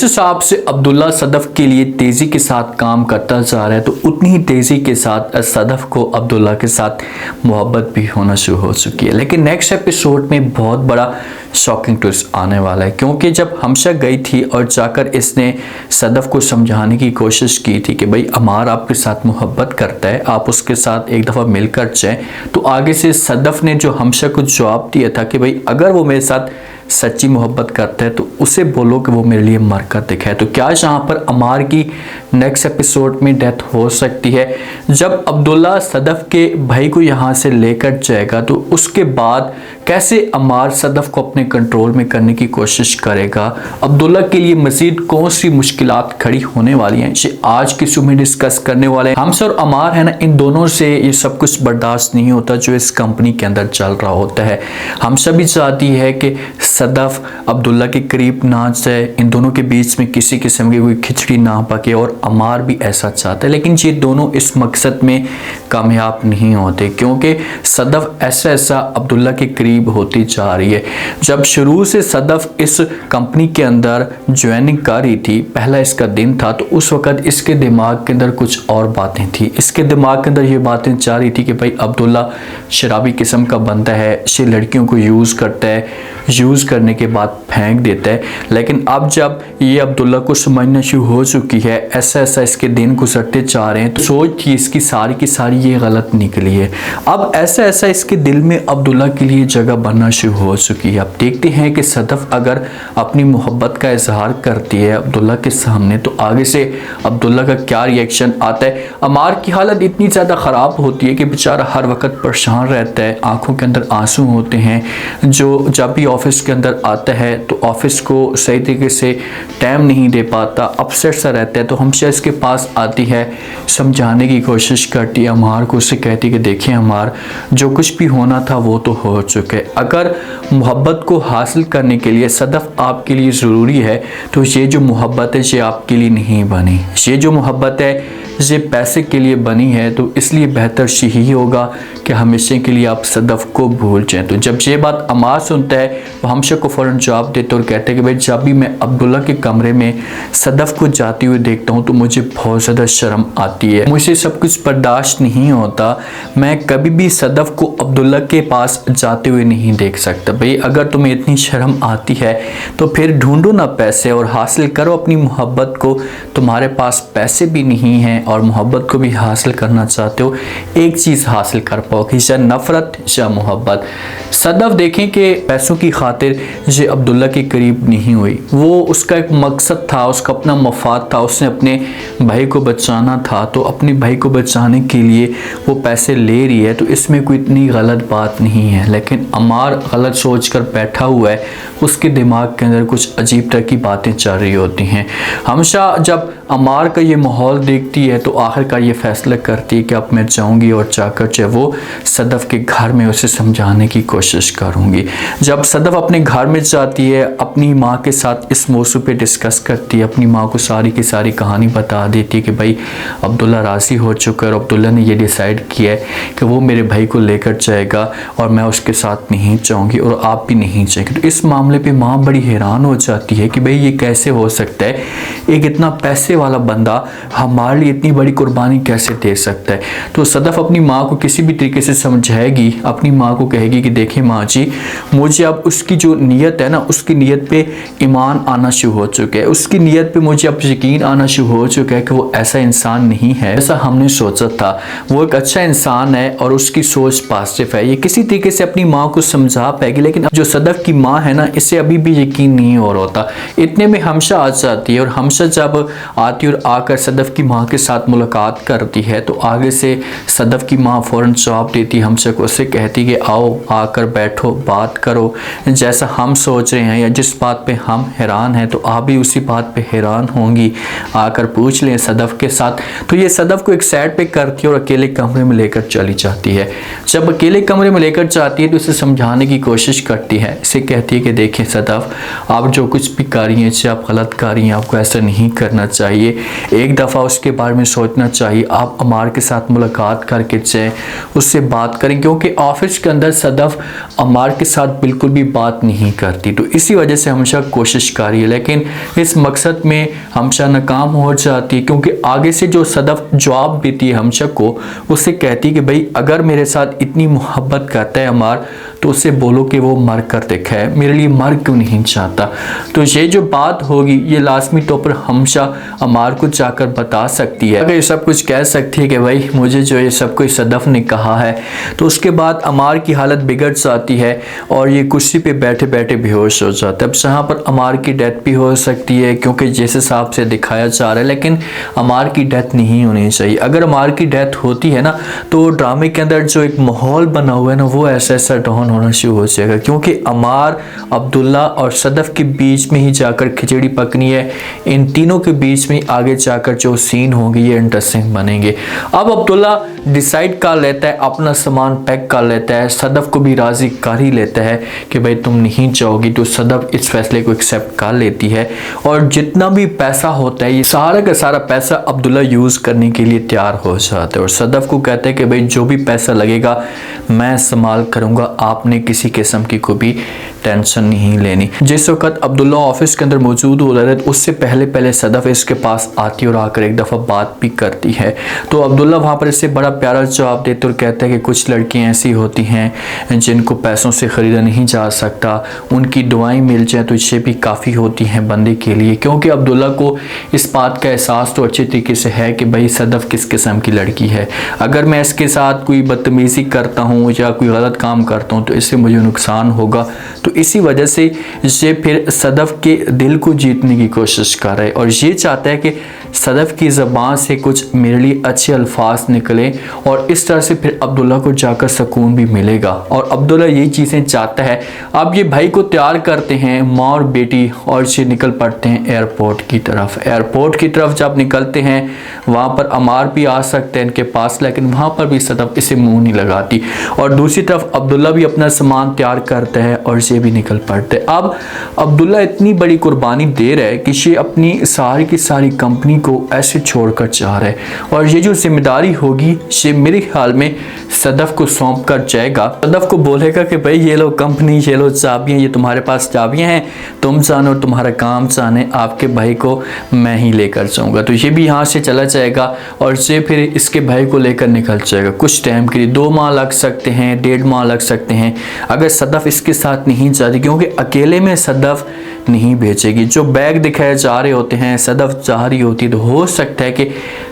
जिस हिसाब से अब्दुल्ला सदफ के लिए तेज़ी के साथ काम करता जा रहा है तो उतनी ही तेज़ी के साथ सदफ को अब्दुल्ला के साथ मोहब्बत भी होना शुरू हो चुकी है। लेकिन नेक्स्ट एपिसोड में बहुत बड़ा शॉकिंग ट्विस्ट आने वाला है, क्योंकि जब हमशा गई थी और जाकर इसने सदफ को समझाने की कोशिश की थी कि भाई अमार आपके साथ मोहब्बत करता है, आप उसके साथ एक दफ़ा मिलकर जाएं, तो आगे से सदफ ने जो हमशा को जवाब दिया था कि भाई अगर वो मेरे साथ सच्ची मोहब्बत करता है तो उसे बोलो कि वो मेरे लिए मर कर दिखाए। तो क्या यहाँ पर अमार की नेक्स्ट एपिसोड में डेथ हो सकती है? जब अब्दुल्ला सदफ के भाई को यहाँ से लेकर जाएगा तो उसके बाद कैसे अमार सदफ को अपने कंट्रोल में करने की कोशिश करेगा? अब्दुल्ला के लिए मजीद कौन सी मुश्किलात खड़ी होने वाली हैं, इसे आज की शो में डिस्कस करने वाले हैं। हमशा और अमार है ना, इन दोनों से ये सब कुछ बर्दाश्त नहीं होता जो इस कंपनी के अंदर चल रहा होता है। हमशा भी चाहती है कि सदफ अब्दुल्ला के करीब ना जाए, इन दोनों के बीच में किसी किस्म की कोई खिचड़ी ना पके, और अमार भी ऐसा चाहता है। लेकिन ये दोनों इस मकसद में कामयाब नहीं होते, क्योंकि सदफ ऐसा ऐसा अब्दुल्ला के करीब होती जा रही है। जब शुरू से सदफ इस कंपनी के अंदर ज्वाइनिंग कर रही थी, पहला इसका दिन था, तो उस वक़्त इसके दिमाग के अंदर कुछ और बातें थी। इसके दिमाग के अंदर ये बातें चाह रही थी कि भाई अब्दुल्ला शराबी किस्म का बंदा है, ये लड़कियों को यूज़ करता है, यूज़ करने के बाद फेंक देता है। लेकिन अब जब ये अब्दुल्ला को समझना शुरू हो चुकी है, ऐसा ऐसा इसके दिन गुजरते जा रहे हैं, तो सोच थी इसकी सारी की सारी ये गलत निकली है। अब ऐसा ऐसा इसके दिल में अब्दुल्ला के लिए जगह बनना शुरू हो चुकी है। अब देखते हैं कि सदफ अगर अपनी मोहब्बत का इजहार करती है अब्दुल्ला के सामने तो आगे से अब्दुल्ला का क्या रिएक्शन आता है। अमार की हालत इतनी ज़्यादा ख़राब होती है कि बेचारा हर वक्त परेशान रहता है, आंखों के अंदर आंसू होते हैं। जो जब भी ऑफिस के अंदर आता है तो ऑफिस को सही तरीके से टाइम नहीं दे पाता, अपसेट सा रहता है। तो हमशा इसके पास आती है, समझाने की कोशिश करती है अमार को, उससे कहती है कि देखिए अमार, जो कुछ भी होना था वो तो हो चुका है। अगर मोहब्बत को हासिल करने के लिए सदफ आपके लिए ज़रूरी है तो ये जो मोहब्बत है ये आपके लिए नहीं बनी। ये जो मोहब्बत है ये पैसे के लिए बनी है, तो इसलिए बेहतर यही होगा कि हमेशा के लिए आप सदफ को भूल जाएं। तो जब ये बात अमार सुनता है वो हमशा को फ़ौरन जवाब देते और कहते हैं कि भाई जब भी मैं अब्दुल्ला के कमरे में सदफ को जाती हुई देखता हूँ तो मुझे बहुत ज़्यादा शर्म आती है, मुझे सब कुछ बर्दाश्त नहीं होता, मैं कभी भी सदफ को अब्दुल्ला के पास जाते हुए नहीं देख सकता। भाई अगर तुम्हें इतनी शर्म आती है तो फिर ढूंढो ना पैसे और हासिल करो अपनी मोहब्बत को। तुम्हारे पास पैसे भी नहीं हैं और मोहब्बत को भी हासिल करना चाहते हो, एक चीज़ हासिल कर पाओगे, या नफ़रत या मोहब्बत। सदफ देखें कि पैसों की खातिर ये अब्दुल्ला के करीब नहीं हुई, वो उसका एक मकसद था, उसका अपना मफाद था, उसने अपने भाई को बचाना था। तो अपने भाई को बचाने के लिए वो पैसे ले रही है, तो इसमें कोई इतनी गलत बात नहीं है। लेकिन अमार गलत सोच कर बैठा हुआ है, उसके दिमाग के अंदर कुछ अजीब तरह की बातें चल रही होती हैं। हमशा जब अमार का ये माहौल देखती है तो आखिरकार ये फैसला करती है कि अब मैं जाऊंगी और जाकर चाहे वो सदफ के घर में उसे समझाने की कोशिश करूंगी। जब सदफ अपने घर में जाती है, अपनी माँ के साथ इस मौजू पे डिस्कस करती है, अपनी माँ को सारी की सारी कहानी बता देती है कि भाई अब्दुल्ला राज़ी हो चुका है और अब्दुल्ला ने ये डिसाइड किया है कि वो मेरे भाई को लेकर जाएगा और मैं उसके साथ नहीं जाऊँगी और आप भी नहीं जाएंगे। तो इस मामले पर माँ बड़ी हैरान हो जाती है कि भाई ये कैसे हो सकता है, एक इतना पैसे वाला बंदा हमारे लिए इतनी बड़ी कुर्बानी कैसे दे सकता है। तो सदफ अपनी माँ को किसी भी तरीके से समझाएगी, अपनी माँ को कहेगी कि देखिए माँ जी, मुझे अब उसकी जो नीयत है ना, उसकी नीयत पे ईमान आना शुरू हो चुका है, उसकी नीयत पे मुझे अब यकीन आना शुरू हो चुका है कि वो ऐसा इंसान नहीं है ऐसा हमने सोचा था, वो एक अच्छा इंसान है और उसकी सोच पॉजिटिव है। ये किसी तरीके से अपनी माँ को समझा पाएगी, लेकिन जो सदफ की माँ है ना, इसे अभी भी यकीन नहीं हो रहा होता। इतने में हमशा आ जाती है और हमशा जब आती और आकर सदफ की माँ के साथ मुलाकात करती है तो आगे से सदफ की माँ फ़ौरन जवाब देती है हमशा को, उससे कहती कि आओ आकर बैठो, बात करो, जैसा हम सोच रहे हैं या जिस बात पे हम हैरान हैं तो आप भी उसी बात पे हैरान होंगी, आकर पूछ लें सदफ के साथ। तो ये सदफ को एक साइड पे करती है और अकेले कमरे में लेकर चली जाती है। जब अकेले कमरे में लेकर जाती है तो उसे समझाने की कोशिश करती है, इसे कहती है कि देखिए सदफ, आप जो कुछ भी कर रही हैं आप गलत कर रही हैं, आपको ऐसा नहीं करना चाहिए। चाहिए, एक दफ़ा उसके बारे में सोचना चाहिए। आप अमार के साथ मुलाकात करके चाहे उससे बात करें, क्योंकि ऑफिस के अंदर सदफ अमार के साथ बिल्कुल भी बात नहीं करती, तो इसी वजह से हमेशा कोशिश कर रही है, लेकिन इस मकसद में हमेशा नाकाम हो जाती है। क्योंकि आगे से जो सदफ जवाब देती है हमशा को, उससे कहती है कि भाई अगर मेरे साथ इतनी मोहब्बत करता है अमार, तो उससे बोलो कि वो मर कर देखा है, मेरे लिए मर क्यों नहीं चाहता। तो ये जो बात होगी ये लाजमी तौर पर हमशा अमार को जाकर बता सकती है। अगर ये सब कुछ कह सकती है कि भाई मुझे जो ये सब कुछ सदफ ने कहा है, तो उसके बाद अमार की हालत बिगड़ जाती है और ये कुर्सी पे बैठे बैठे बेहोश हो जाता है। अब यहाँ पर अमार की डेथ भी हो सकती है, क्योंकि जिस हिसाब से दिखाया जा रहा है, लेकिन अमार की डेथ नहीं होनी चाहिए। अगर अमार की डेथ होती है ना, तो ड्रामे के अंदर जो एक माहौल बना हुआ है ना, वो ऐसा ऐसा डाउन होना शुरू हो जाएगा, क्योंकि अमार, अब्दुल्ला और सदफ के बीच में ही जाकर खिचड़ी पकनी है। इन तीनों के बीच में आगे जाकर जो सीन होंगे ये इंटरेस्टिंग बनेंगे। अब अब्दुल्ला डिसाइड कर लेता है, अपना सामान पैक कर लेता है, सदफ को भी राजी कर ही लेता है कि भाई तुम नहीं जाओगी, तो सदफ इस फैसले को एक्सेप्ट कर लेती है और जितना भी पैसा होता है ये सारा का सारा पैसा अब्दुल्ला यूज़ करने के लिए तैयार हो जाता है और सदफ को कहते हैं कि भाई जो भी पैसा लगेगा मैं इस्तेमाल करूँगा, आपने किसी किस्म की कोई भी टेंशन नहीं लेनी। जिस वक्त अब्दुल्ला ऑफिस के अंदर मौजूद हो रहे थे, उससे पहले पहले सदफ इसके पास आती और आकर एक दफ़ा बात भी करती है। तो अब्दुल्ला वहाँ पर इससे बड़ा प्यारा जवाब देते और कहते हैं कि कुछ लड़कियाँ ऐसी होती हैं जिनको पैसों से ख़रीदा नहीं जा सकता, उनकी दुआएं मिल जाए तो इससे भी काफ़ी होती हैं बंदे के लिए। क्योंकि अब्दुल्ला को इस बात का एहसास तो अच्छे तरीके से है कि भाई सदफ किस किस्म की लड़की है। अगर मैं इसके साथ कोई बदतमीज़ी करता हूँ या कोई गलत काम करता हूँ तो इससे मुझे नुकसान होगा। तो इसी वजह से ये फिर सदफ के दिल को जीतने की कोशिश कर रहा है और ये चाहता है कि सदफ की ज़बान से कुछ मेरे लिए अच्छे अल्फाज निकले और इस तरह से फिर अब्दुल्ला को जाकर सुकून भी मिलेगा। और अब्दुल्ला यही चीज़ें चाहता है। अब ये भाई को तैयार करते हैं माँ और बेटी और ये निकल पड़ते हैं एयरपोर्ट की तरफ। एयरपोर्ट की तरफ जब निकलते हैं वहाँ पर अमार भी आ सकते हैं इनके पास, लेकिन वहाँ पर भी सदफ इसे मुँह नहीं लगाती और दूसरी तरफ अब्दुल्ला भी अपना सामान तैयार करता है और ये भी निकल पड़ते हैं। अब अब्दुल्ला इतनी बड़ी कुर्बानी दे रहा है कि ये अपनी सारी की सारी कंपनी को ऐसे छोड़कर जा रहा है और ये जो जिम्मेदारी होगी ये मेरे ख्याल में सदफ को सौंप कर जाएगा। सदफ को बोलेगा कि भाई ये लो कंपनी, ये लो चाबियाँ, ये तुम्हारे पास चाबियाँ हैं, तुम जानो तुम्हारा काम जाने, आपके भाई को मैं ही लेकर जाऊँगा। तो ये भी यहाँ से चला जाएगा और ये फिर इसके भाई को लेकर निकल जाएगा कुछ टाइम के लिए। 2 माह लग सकते हैं, 1.5 माह लग सकते हैं अगर सदफ इसके साथ नहीं जाती, क्योंकि अकेले में सदफ नहीं भेजेगी। जो बैग दिखाए जा रहे होते हैं सदफ जा रही होती है, तो हो सकता है कि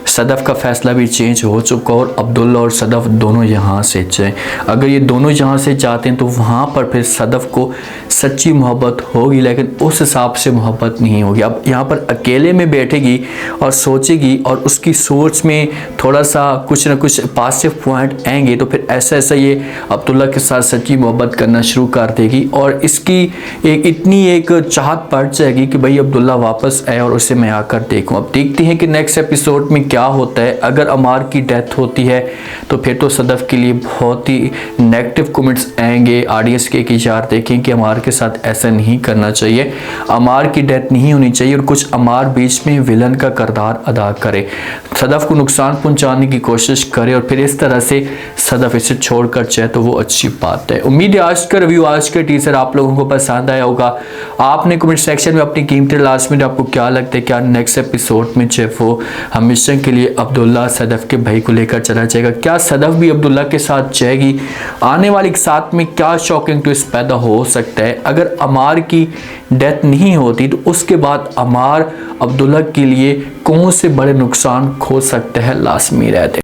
सदफ का फैसला भी चेंज हो चुका और अब्दुल्ला और सदफ दोनों यहाँ से जाएं। अगर ये दोनों यहाँ से जाते हैं तो वहाँ पर फिर सदफ को सच्ची मोहब्बत होगी, लेकिन उस हिसाब से मोहब्बत नहीं होगी। अब यहाँ पर अकेले में बैठेगी और सोचेगी और उसकी सोच में थोड़ा सा कुछ ना कुछ पॉजिटिव पॉइंट आएंगे तो फिर ऐसा ऐसा ये अब्दुल्ला के साथ सच्ची मोहब्बत करना शुरू कर देगी और इसकी इतनी एक चाहत बढ़ जाएगी कि भाई अब्दुल्ला वापस आए और उसे मैं आकर देखूं। अब देखते हैं कि नेक्स्ट एपिसोड में क्या होता है। अगर अमार की डेथ होती है तो फिर तो सदफ के लिए बहुत ही नेगेटिव कमेंट्स आएंगे ऑडियंस के कि यार देखें कि अमार के साथ ऐसा नहीं करना चाहिए, अमार की डेथ नहीं होनी चाहिए और कुछ अमार बीच में विलन का किरदार अदा करे, सदफ को नुकसान पहुंचाने की कोशिश करे और फिर इस तरह से सदफ इसे छोड़कर जाए तो वो अच्छी बात है। उम्मीद है आज का रिव्यू, आज का टीजर आप लोगों को पसंद आया होगा। आपने कमेंट सेक्शन में अपनी कीमती लाजमी आपको क्या लगता है, क्या नेक्स्ट एपिसोड में चेफ हो हमेशा के लिए अब्दुल्ला सदफ के भाई को लेकर चला जाएगा, क्या सदफ भी अब्दुल्ला के साथ जाएगी, आने वाली साथ में क्या शॉकिंग ट्विस्ट पैदा हो सकता है। अगर अमार की डेथ नहीं होती तो उसके बाद अमार अब्दुल्ला के लिए कौन से बड़े नुकसान खो सकते हैं लाजमी रहते।